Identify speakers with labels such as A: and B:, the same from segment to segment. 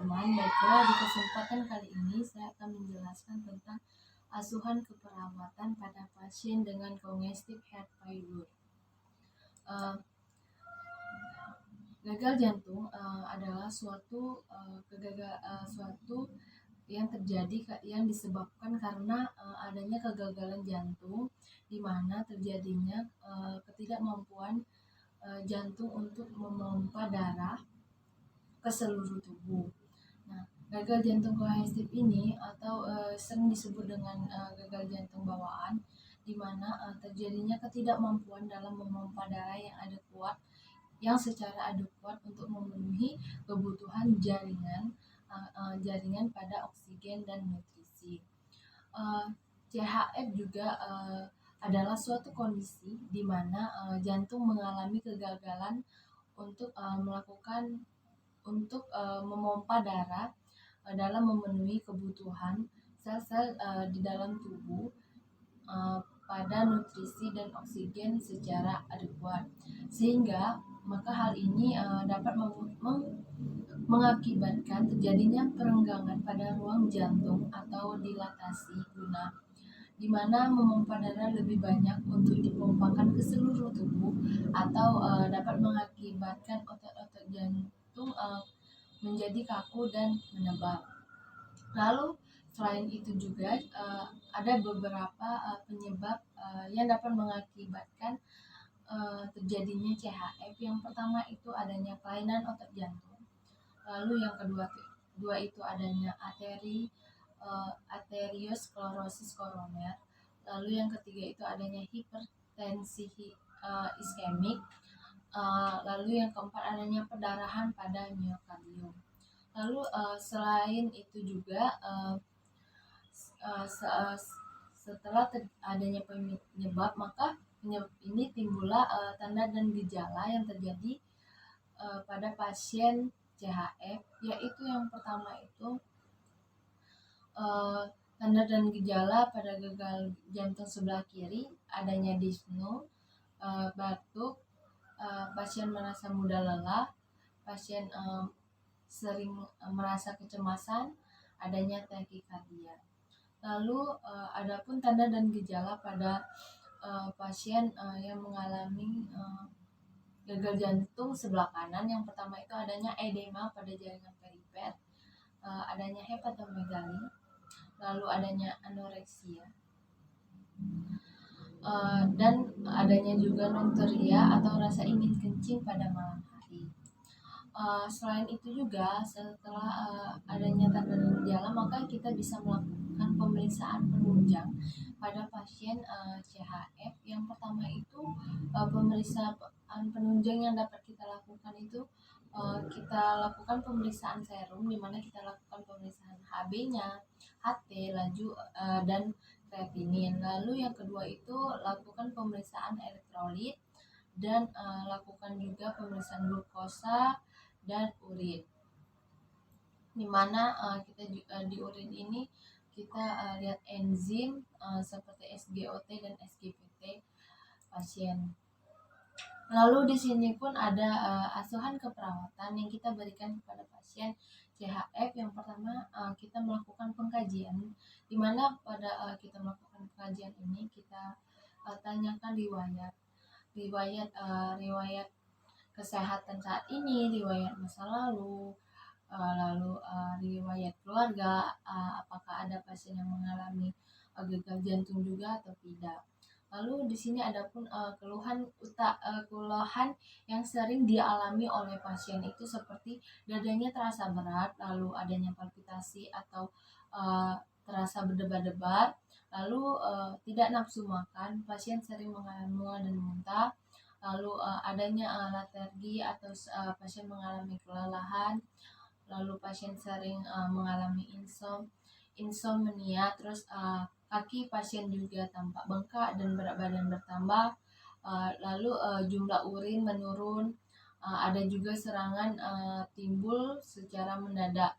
A: teman-teman. Baiklah, di kesempatan kali ini saya akan menjelaskan tentang asuhan keperawatan pada pasien dengan congestive heart failure. Gagal jantung adalah suatu yang terjadi yang disebabkan karena adanya kegagalan jantung, di mana terjadinya ketidakmampuan jantung untuk memompa darah ke seluruh tubuh. Nah, gagal jantung kongestif ini atau sering disebut dengan gagal jantung bawaan, di mana terjadinya ketidakmampuan dalam memompa darah yang secara adekuat untuk memenuhi kebutuhan jaringan pada oksigen dan nutrisi. CHF juga adalah suatu kondisi di mana jantung mengalami kegagalan untuk memompa darah dalam memenuhi kebutuhan sel-sel di dalam tubuh pada nutrisi dan oksigen secara adekuat, sehingga maka hal ini dapat mengakibatkan terjadinya perenggangan pada ruang jantung atau dilatasi di mana memompa darah lebih banyak untuk dipompakan ke seluruh tubuh, atau dapat mengakibatkan otot-otot jantung menjadi kaku dan menebal. Lalu selain itu juga ada beberapa penyebab yang dapat mengakibatkan terjadinya CHF. Yang pertama itu adanya kelainan otot jantung. Lalu yang kedua itu adanya arteriosklerosis koroner. Lalu yang ketiga itu adanya hipertensi iskemik. Lalu yang keempat adanya perdarahan pada miokardium. Lalu selain itu juga setelah adanya penyebab, maka penyebab ini timbullah tanda dan gejala yang terjadi pada pasien CHF, yaitu yang pertama itu tanda dan gejala pada gagal jantung sebelah kiri, adanya dyspnea, batuk, pasien merasa mudah lelah, pasien sering merasa kecemasan, adanya takikardia. Lalu adapun tanda dan gejala pada pasien yang mengalami gagal jantung sebelah kanan, yang pertama itu adanya edema pada jaringan perifer, adanya hepatomegali, lalu adanya anoreksia, dan adanya juga nokturia atau rasa ingin kencing pada malam hari. Selain itu juga setelah adanya tanda dan gejala, maka kita bisa melakukan pemeriksaan penunjang pada pasien CHF. Yang pertama itu pemeriksaan penunjang yang dapat kita lakukan itu kita lakukan pemeriksaan serum, di mana kita lakukan pemeriksaan HB-nya, HT, laju dan kreatinin. Lalu yang kedua itu lakukan pemeriksaan elektrolit dan lakukan juga pemeriksaan glukosa dan urin, di mana kita di urin ini kita lihat enzim seperti SGOT dan SGPT pasien. Lalu di sini pun ada asuhan keperawatan yang kita berikan kepada pasien CHF. Yang pertama kita melakukan pengkajian, di mana pada kita melakukan pengkajian ini kita tanyakan riwayat kesehatan saat ini, riwayat masa lalu, lalu riwayat keluarga, apakah ada pasien yang mengalami gagal jantung juga atau tidak. Lalu di sini adapun keluhan yang sering dialami oleh pasien itu seperti dadanya terasa berat, lalu adanya palpitasi atau terasa berdebar-debar, lalu tidak nafsu makan, pasien sering mengalami mual dan muntah, lalu adanya letargi atau pasien mengalami kelelahan, lalu pasien sering mengalami insomnia, terus kaki pasien juga tampak bengkak dan berat badan bertambah, lalu jumlah urin menurun, ada juga serangan timbul secara mendadak.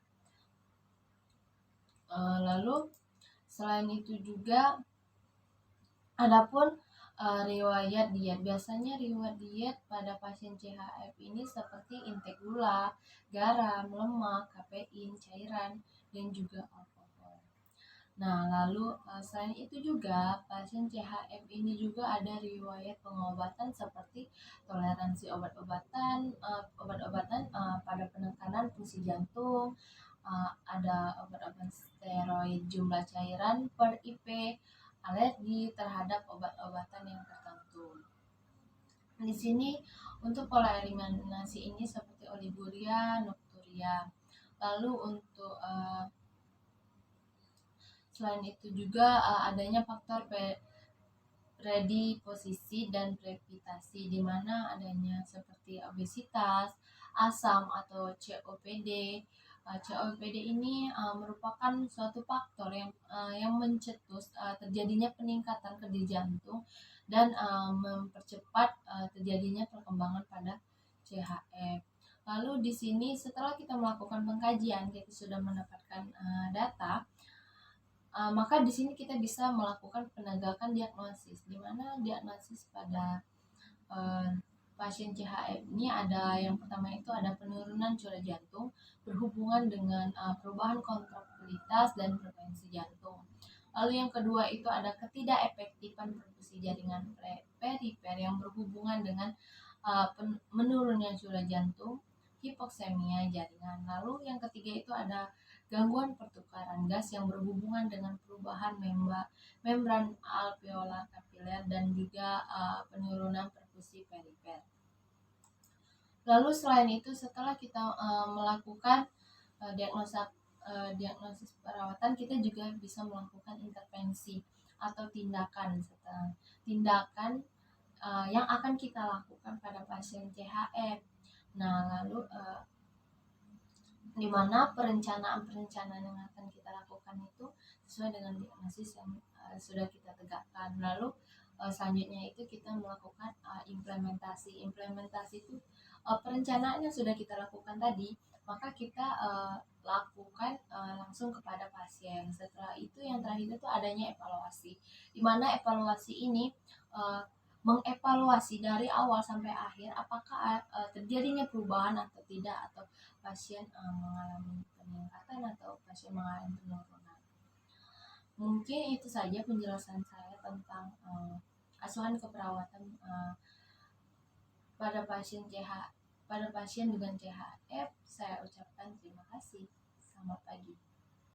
A: Lalu selain itu juga adapun riwayat diet. Biasanya riwayat diet pada pasien CHF ini seperti intake gula, garam, lemak, kafein, cairan dan juga alkohol. Nah, lalu selain itu juga pasien CHF ini juga ada riwayat pengobatan seperti toleransi obat-obatan pada penekanan fungsi jantung, ada obat-obat steroid jumlah cairan per IP, alergi terhadap obat-obatan yang tertentu. Di sini untuk pola eliminasi ini seperti oliguria, nocturia. Lalu untuk selain itu juga adanya faktor predisposisi dan previtasi di mana adanya seperti obesitas, asam atau COPD. COPD ini merupakan suatu faktor yang mencetus terjadinya peningkatan kerja jantung dan mempercepat terjadinya perkembangan pada CHF. Lalu di sini setelah kita melakukan pengkajian, kita sudah mendapatkan data. Maka di sini kita bisa melakukan penegakan diagnosis, di mana diagnosis pada pasien CHF ini ada yang pertama itu ada penurunan curah jantung berhubungan dengan perubahan kontraktilitas dan frekuensi jantung. Lalu yang kedua itu ada ketidakefektifan perfusi jaringan perifer yang berhubungan dengan menurunnya curah jantung, hipoksemia jaringan. Lalu yang ketiga itu ada gangguan pertukaran gas yang berhubungan dengan perubahan membran alveolar kapiler dan juga penurunan perfusi perifer. Lalu selain itu setelah kita melakukan diagnosis perawatan, kita juga bisa melakukan intervensi atau tindakan yang akan kita lakukan pada pasien CHF. Nah, lalu di mana perencanaan yang akan kita lakukan itu sesuai dengan diagnosis yang sudah kita tegakkan. Lalu selanjutnya itu kita melakukan implementasi itu perencanaan yang sudah kita lakukan tadi, maka kita lakukan langsung kepada pasien. Setelah itu yang terakhir itu adanya evaluasi, di mana evaluasi ini mengevaluasi dari awal sampai akhir apakah terjadinya perubahan atau tidak, atau pasien mengalami peningkatan atau pasien mengalami penurunan. Mungkin itu saja penjelasan saya tentang asuhan keperawatan pada pasien dengan CHF. Saya ucapkan terima kasih. Selamat pagi.